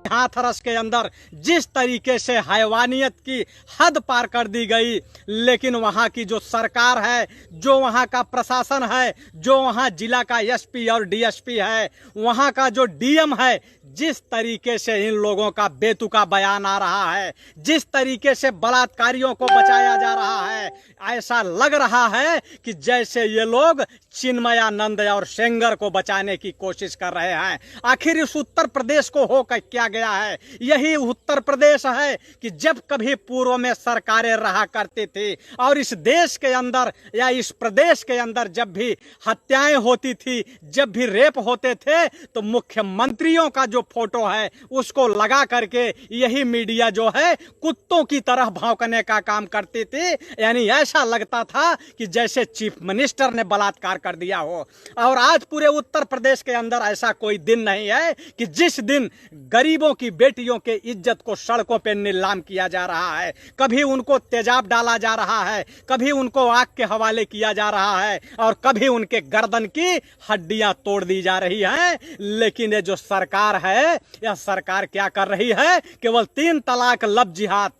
हाथरस के अंदर जिस तरीके से हैवानियत की हद पार कर दी गई, लेकिन वहाँ की जो सरकार है, जो वहाँ का प्रशासन है, जो वहाँ जिला का एसपी और डीएसपी है, वहाँ का जो डीएम है, जिस तरीके से इन लोगों का बेतुका बयान आ रहा है, जिस तरीके से बलात्कारियों को बचाया जा रहा है, ऐसा लग रहा है कि जैसे ये लोग चिन्मयानंद और सेंगर को बचाने की कोशिश कर रहे हैं। आखिर इस उत्तर प्रदेश को हो क्या गया है? यही उत्तर प्रदेश है कि जब कभी पूर्व में सरकारें रहा करती थी और इस देश के अंदर या इस प्रदेश के अंदर जब भी हत्याएं होती थी, जब भी रेप होते थे, तो मुख्यमंत्रियों का जो फोटो है उसको लगा करके यही मीडिया जो है कुत्तों की तरह भौंकने का काम करती थी। यानी ऐसा लगता था कि जैसे चीफ मिनिस्टर ने बलात्कार कर दिया हो। और आज पूरे उत्तर प्रदेश के अंदर ऐसा कोई दिन नहीं है कि जिस दिन गरीबों की बेटियों के इज्जत को सड़कों पर नीलाम किया जा रहा है। कभी उनको तेजाब डाला जा रहा है, कभी उनको आग के हवाले किया जा रहा है और कभी उनके गर्दन की हड्डियां तोड़ दी जा रही हैं। लेकिन ये जो सरकार है, यह सरकार क्या कर रही है? केवल 3 तलाक, लव जिहाद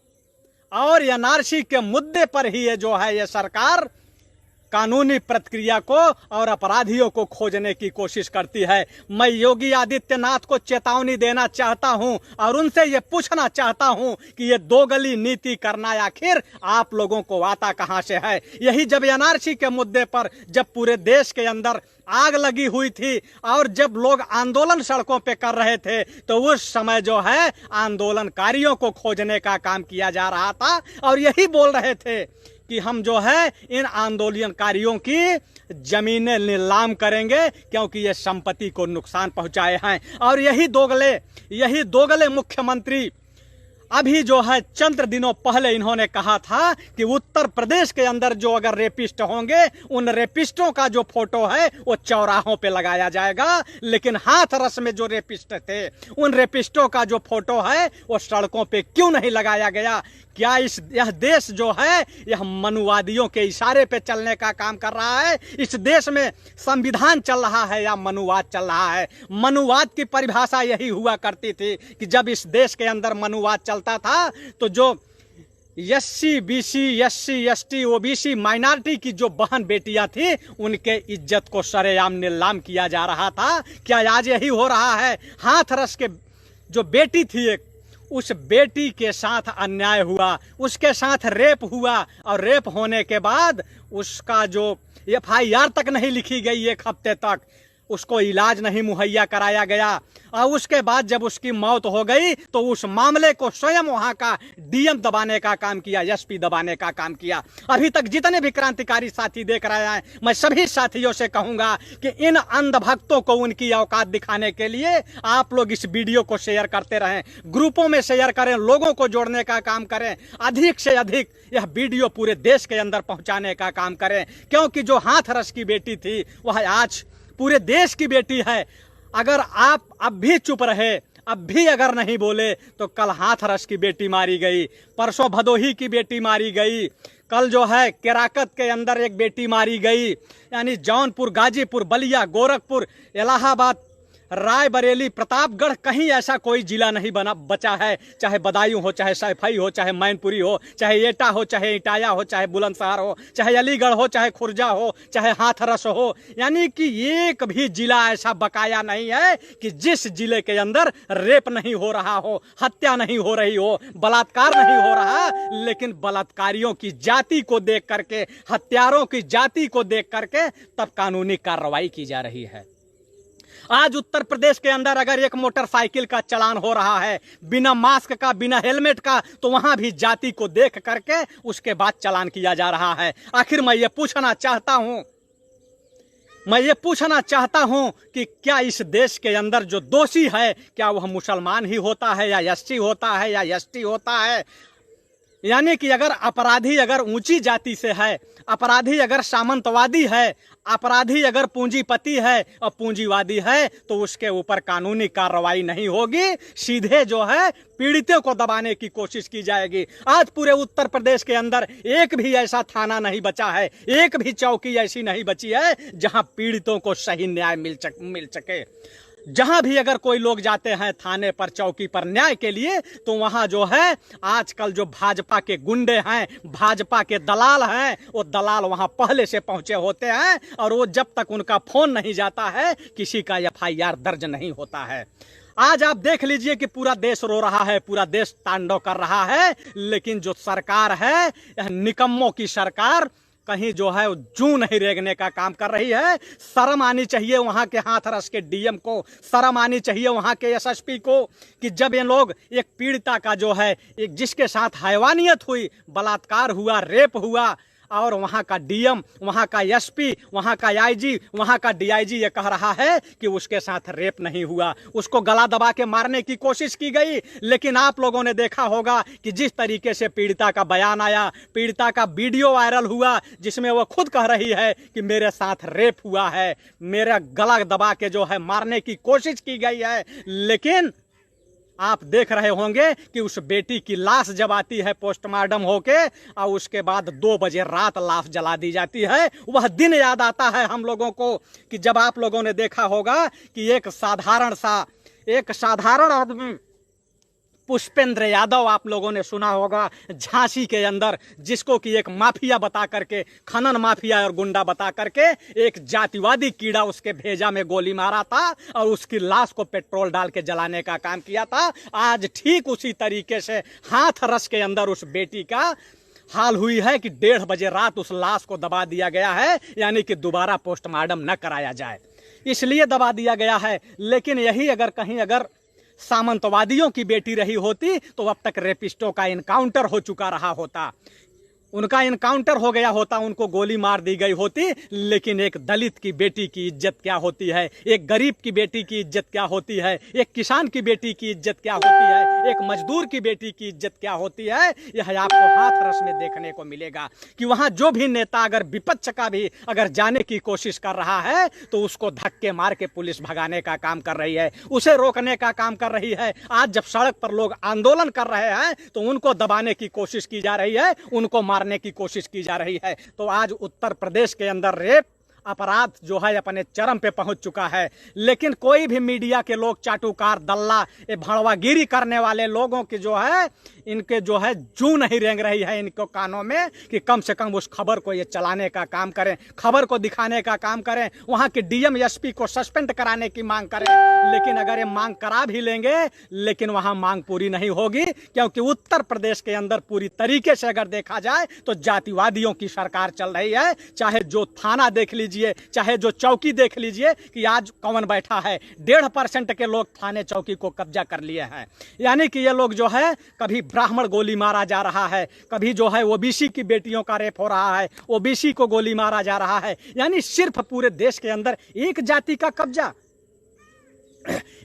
और एनआरसी के मुद्दे पर ही ये जो है ये सरकार कानूनी प्रक्रिया को और अपराधियों को खोजने की कोशिश करती है। मैं योगी आदित्यनाथ को चेतावनी देना चाहता हूं और उनसे ये पूछना चाहता हूं कि ये दोगली नीति करना आखिर आप लोगों को आता कहां से है? यही जब एनआरसी के मुद्दे पर जब पूरे देश के अंदर आग लगी हुई थी और जब लोग आंदोलन सड़कों पे कर रहे थे, तो उस समय जो है आंदोलनकारियों को खोजने का काम किया जा रहा था और यही बोल रहे थे कि हम जो है इन आंदोलनकारियों की जमीनें नीलाम करेंगे क्योंकि ये संपत्ति को नुकसान पहुंचाए हैं। और यही दोगले मुख्यमंत्री अभी जो है चंद दिनों पहले इन्होंने कहा था कि उत्तर प्रदेश के अंदर जो अगर रेपिस्ट होंगे, उन रेपिस्टों का जो फोटो है वो चौराहों पे लगाया जाएगा। लेकिन हाथरस में जो रेपिस्ट थे, उन रेपिस्टों का जो फोटो है वो सड़कों पे क्यों नहीं लगाया गया? क्या यह देश जो है यह मनुवादियों के इशारे पे चलने का काम कर रहा है? इस देश में संविधान चल रहा है या मनुवाद चल रहा है? मनुवाद की परिभाषा यही हुआ करती थी कि जब इस देश के अंदर मनुवाद चलता था तो जो SC, BC, SC, ST, OBC minority की जो बहन बेटियां थी उनके इज्जत को सरेआम नीलाम किया जा रहा था। क्या आज यही हो रहा है? हाथरस के जो बेटी थी एक, उस बेटी के साथ अन्याय हुआ, उसके साथ रेप हुआ और रेप होने के बाद उसका जो एफआईआर तक नहीं लिखी गई, 1 हफ्ते तक उसको इलाज नहीं मुहैया कराया गया और उसके बाद जब उसकी मौत हो गई तो उस मामले को स्वयं वहां का डीएम दबाने का काम किया, एसपी दबाने का काम किया। अभी तक जितने भी क्रांतिकारी साथी देख रहे हैं, मैं सभी साथियों से कहूंगा कि इन अंधभक्तों को उनकी औकात दिखाने के लिए आप लोग इस वीडियो को शेयर करते रहें, ग्रुपों में शेयर करें, लोगों को जोड़ने का काम करें, अधिक से अधिक यह वीडियो पूरे देश के अंदर पहुंचाने का काम करें। क्योंकि जो हाथरस की बेटी थी वह आज पूरे देश की बेटी है। अगर आप अब भी चुप रहे, अब भी अगर नहीं बोले, तो कल हाथरस की बेटी मारी गई, परसों भदोही की बेटी मारी गई, कल जो है केराकत के अंदर एक बेटी मारी गई। यानी जौनपुर, गाजीपुर, बलिया, गोरखपुर, इलाहाबाद, रायबरेली, प्रतापगढ़, कहीं ऐसा कोई जिला नहीं बचा है, चाहे बदायूं हो, चाहे सैफई हो, चाहे मैनपुरी हो, चाहे एटा हो, चाहे इटाया हो, चाहे बुलंदशहर हो, चाहे अलीगढ़ हो, चाहे खुर्जा हो, चाहे हाथरस हो। यानी कि एक भी जिला ऐसा बकाया नहीं है कि जिस जिले के अंदर रेप नहीं हो रहा हो, हत्या नहीं हो रही हो, बलात्कार नहीं हो रहा। लेकिन बलात्कारियों की जाति को देख करके, हत्यारों की जाति को देख करके तब कानूनी कार्रवाई की जा रही है। आज उत्तर प्रदेश के अंदर अगर एक मोटरसाइकिल का चालान हो रहा है बिना मास्क का, बिना हेलमेट का, तो वहां भी जाति को देख करके उसके बाद चालान किया जा रहा है। आखिर मैं ये पूछना चाहता हूं कि क्या इस देश के अंदर जो दोषी है, क्या वह मुसलमान ही होता है या एससी होता है या एसटी होता है? यानी कि अगर अपराधी अगर ऊंची जाति से है, अपराधी अगर सामंतवादी है, अपराधी अगर पूंजीपति है और पूंजीवादी है, तो उसके ऊपर कानूनी कार्रवाई नहीं होगी, सीधे जो है पीड़ितों को दबाने की कोशिश की जाएगी। आज पूरे उत्तर प्रदेश के अंदर एक भी ऐसा थाना नहीं बचा है, एक भी चौकी ऐसी नहीं बची है जहां पीड़ितों को सही न्याय मिल सके। जहां भी अगर कोई लोग जाते हैं थाने पर, चौकी पर न्याय के लिए, तो वहां जो है आजकल जो भाजपा के गुंडे हैं, भाजपा के दलाल हैं, वो दलाल वहां पहले से पहुंचे होते हैं और वो जब तक उनका फोन नहीं जाता है किसी का FIR दर्ज नहीं होता है। आज आप देख लीजिए कि पूरा देश रो रहा है, पूरा देश तांडव कर रहा है, लेकिन जो सरकार है, यह निकम्मों की सरकार कहीं जो है जू नहीं रेंगने का काम कर रही है। शर्म आनी चाहिए वहां के हाथरस के DM को, शर्म आनी चाहिए वहां के SSP को कि जब ये लोग एक पीड़िता का जो है, एक जिसके साथ हैवानियत हुई, बलात्कार हुआ, रेप हुआ, और वहां का DM, वहां का SP, वहां का IG, वहां का DIG ये कह रहा है कि उसके साथ रेप नहीं हुआ, उसको गला दबा के मारने की कोशिश की गई। लेकिन आप लोगों ने देखा होगा कि जिस तरीके से पीड़िता का बयान आया, पीड़िता का वीडियो वायरल हुआ जिसमें वो खुद कह रही है कि मेरे साथ रेप हुआ है, मेरा गला दबा के जो है मारने की कोशिश की गई है। लेकिन आप देख रहे होंगे कि उस बेटी की लाश जब आती है पोस्टमार्टम होके और उसके बाद 2 बजे रात लाश जला दी जाती है, वह दिन याद आता है हम लोगों को कि जब आप लोगों ने देखा होगा कि एक साधारण आदमी पुष्पेंद्र यादव, आप लोगों ने सुना होगा, झांसी के अंदर, जिसको कि एक माफिया बता करके, खनन माफिया और गुंडा बता करके एक जातिवादी कीड़ा उसके भेजा में गोली मारा था और उसकी लाश को पेट्रोल डाल के जलाने का काम किया था। आज ठीक उसी तरीके से हाथरस के अंदर उस बेटी का हाल हुई है कि 1:30 बजे रात उस लाश को दबा दिया गया है, यानी कि दोबारा पोस्टमार्टम न कराया जाए, इसलिए दबा दिया गया है। लेकिन यही अगर सामंतवादियों की बेटी रही होती तो अब तक रेपिस्टों का इनकाउंटर हो चुका रहा होता, उनका इनकाउंटर हो गया होता, उनको गोली मार दी गई होती। लेकिन एक दलित की बेटी की इज्जत क्या होती है, एक गरीब की बेटी की इज्जत क्या होती है, एक किसान की बेटी की इज्जत क्या होती है, एक मजदूर की बेटी की इज्जत क्या होती है, यह आपको हाथरस में देखने को मिलेगा कि वहां जो भी नेता अगर विपक्ष का भी अगर जाने की कोशिश कर रहा है तो उसको धक्के मार के पुलिस भगाने का काम कर रही है, उसे रोकने का काम कर रही है। आज जब सड़क पर लोग आंदोलन कर रहे हैं तो उनको दबाने की कोशिश की जा रही है, उनको मारने की कोशिश की जा रही है। तो आज उत्तर प्रदेश के अंदर रेप अपराध जो है अपने चरम पे पहुंच चुका है। लेकिन कोई भी मीडिया के लोग, चाटुकार, दल्ला, ये भड़वागिरी करने वाले लोगों की जो है, इनके जो है जू नहीं रेंग रही है इनको कानों में कि कम से कम उस खबर को ये चलाने का काम करें, खबर को दिखाने का काम करें, वहां के DM SP को सस्पेंड कराने की मांग करें। लेकिन अगर ये मांग करा भी लेंगे लेकिन वहां मांग पूरी नहीं होगी, क्योंकि उत्तर प्रदेश के अंदर पूरी तरीके से अगर देखा जाए तो जातिवादियों की सरकार चल रही है। चाहे जो थाना देख लीजिए, चाहे जो चौकी देख लीजिए कि आज कौन बैठा है, 1.5% के लोग थाने चौकी को कब्जा कर लिए हैं। यानी कि ये लोग जो है, कभी ब्राह्मण गोली मारा जा रहा है, कभी जो है OBC की बेटियों का रेप हो रहा है, OBC को गोली मारा जा रहा है। यानी सिर्फ पूरे देश के अंदर एक जाति का कब्जा,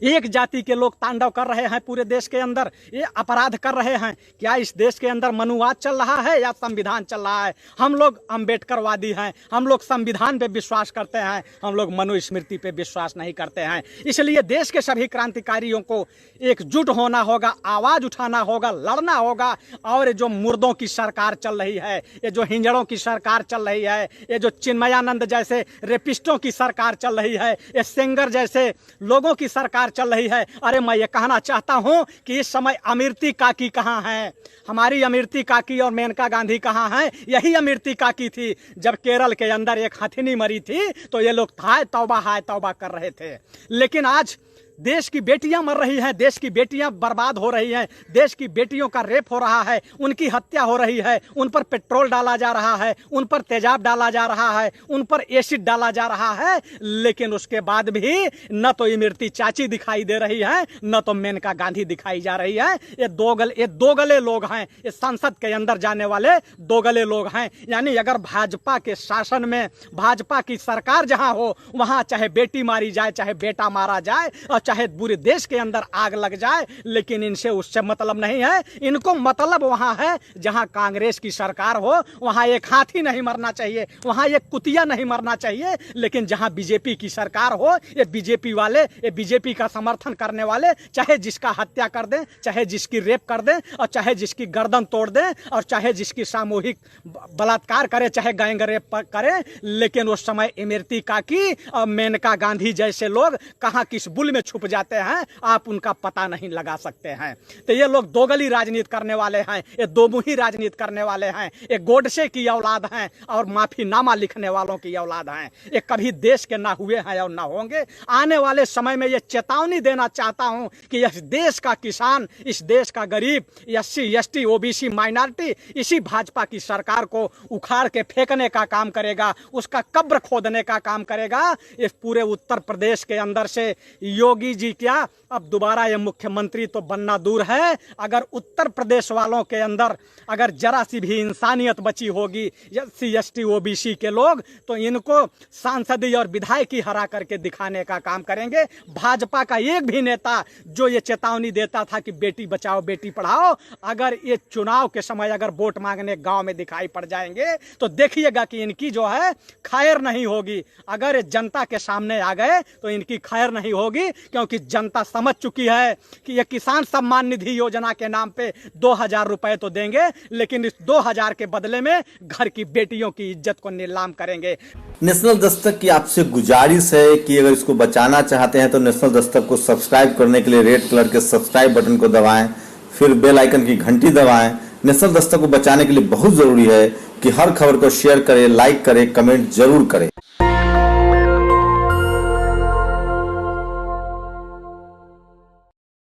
एक जाति के लोग तांडव कर रहे हैं पूरे देश के अंदर, ये अपराध कर रहे हैं। क्या इस देश के अंदर मनुवाद चल रहा है या संविधान चल रहा है? हम लोग अम्बेडकरवादी हैं, हम लोग संविधान पे विश्वास करते हैं, हम लोग मनुस्मृति पे विश्वास नहीं करते हैं। इसलिए देश के सभी क्रांतिकारियों को एकजुट होना होगा, आवाज उठाना होगा, लड़ना होगा। और जो मुर्दों की सरकार चल रही है, ये जो हिंजड़ों की सरकार चल रही है, ये जो चिन्मयानंद जैसे रेपिस्टों की सरकार चल रही है, ये सेंगर जैसे लोगों की सरकार चल रही है। अरे मैं ये कहना चाहता हूं कि इस समय अमृति काकी कहां है? हमारी अमृति काकी और मेनका गांधी कहां हैं? यही अमृति काकी थी जब केरल के अंदर एक हथिनी मरी थी तो ये लोग हाय तौबा कर रहे थे। लेकिन आज देश की बेटियां मर रही हैं, देश की बेटियां बर्बाद हो रही हैं, देश की बेटियों का रेप हो रहा है, उनकी हत्या हो रही है, उन पर पेट्रोल डाला जा रहा है, उन पर तेजाब डाला जा रहा है, उन पर एसिड डाला जा रहा है। लेकिन उसके बाद भी न तो इमरती चाची दिखाई दे रही है, न तो मेनका गांधी दिखाई जा रही है। ये दो गले लोग हैं, ये संसद के अंदर जाने वाले 2 गले लोग हैं। यानी अगर भाजपा के शासन में, भाजपा की सरकार जहां हो, वहां चाहे बेटी मारी जाए, चाहे बेटा मारा जाए, और चाहे पूरे देश के अंदर आग लग जाए, लेकिन इनसे उससे मतलब नहीं है। इनको मतलब वहां है जहां कांग्रेस की सरकार हो, वहां एक हाथी नहीं मरना चाहिए, वहां एक कुतिया नहीं मरना चाहिए। लेकिन जहां बीजेपी की सरकार हो, ये बीजेपी वाले, ये बीजेपी का समर्थन करने वाले, चाहे जिसका हत्या कर दें, चाहे जिसकी रेप कर दें, और चाहे जिसकी गर्दन तोड़ दें, और चाहे जिसकी सामूहिक बलात्कार करे, चाहे गैंग रेप करे, लेकिन उस समय इमरती काकी और मेनका गांधी जैसे लोग कहां किस बुल में छुप जाते हैं, आप उनका पता नहीं लगा सकते हैं। तो ये लोग दोगली राजनीति करने वाले हैं, ये दोमुही राजनीति करने वाले हैं, ये गोडसे की औलाद हैं और माफीनामा लिखने वालों की औलाद हैं। ये कभी देश के ना हुए हैं और ना होंगे। आने वाले समय में ये चेतावनी देना चाहता हूं कि इस देश का किसान, इस देश का गरीब, SC ST OBC माइनॉरिटी इसी भाजपा की सरकार को उखाड़ के फेंकने का काम करेगा, उसका कब्र खोदने का काम करेगा। इस पूरे उत्तर प्रदेश के अंदर से योगी जी क्या अब दोबारा ये मुख्यमंत्री तो बनना दूर है, अगर उत्तर प्रदेश वालों के अंदर अगर जरा सी भी इंसानियत बची होगी, SC ST OBC के लोग, तो इनको सांसदीय और विधायकी हरा करके दिखाने का काम करेंगे। भाजपा का एक भी नेता जो ये चेतावनी देता था कि बेटी बचाओ बेटी पढ़ाओ, अगर ये चुनाव के समय अगर वोट मांगने गांव में दिखाई पड़ जाएंगे तो देखिएगा कि इनकी जो है खैर नहीं होगी। अगर ये जनता के सामने आ गए तो इनकी खैर नहीं होगी, क्योंकि जनता समझ चुकी है कि ये किसान सम्मान निधि योजना के नाम पे 2000 रुपए तो देंगे, लेकिन इस 2000 के बदले में घर की बेटियों की इज्जत को नीलाम करेंगे। नेशनल दस्तक की आपसे गुजारिश है कि अगर इसको बचाना चाहते हैं तो नेशनल दस्तक को सब्सक्राइब करने के लिए रेड कलर के सब्सक्राइब बटन को दबाएं, फिर बेल आइकन की घंटी दबाएं। नेशनल दस्तक को बचाने के लिए बहुत जरूरी है कि हर खबर को शेयर करें, लाइक करें, कमेंट जरूर करें।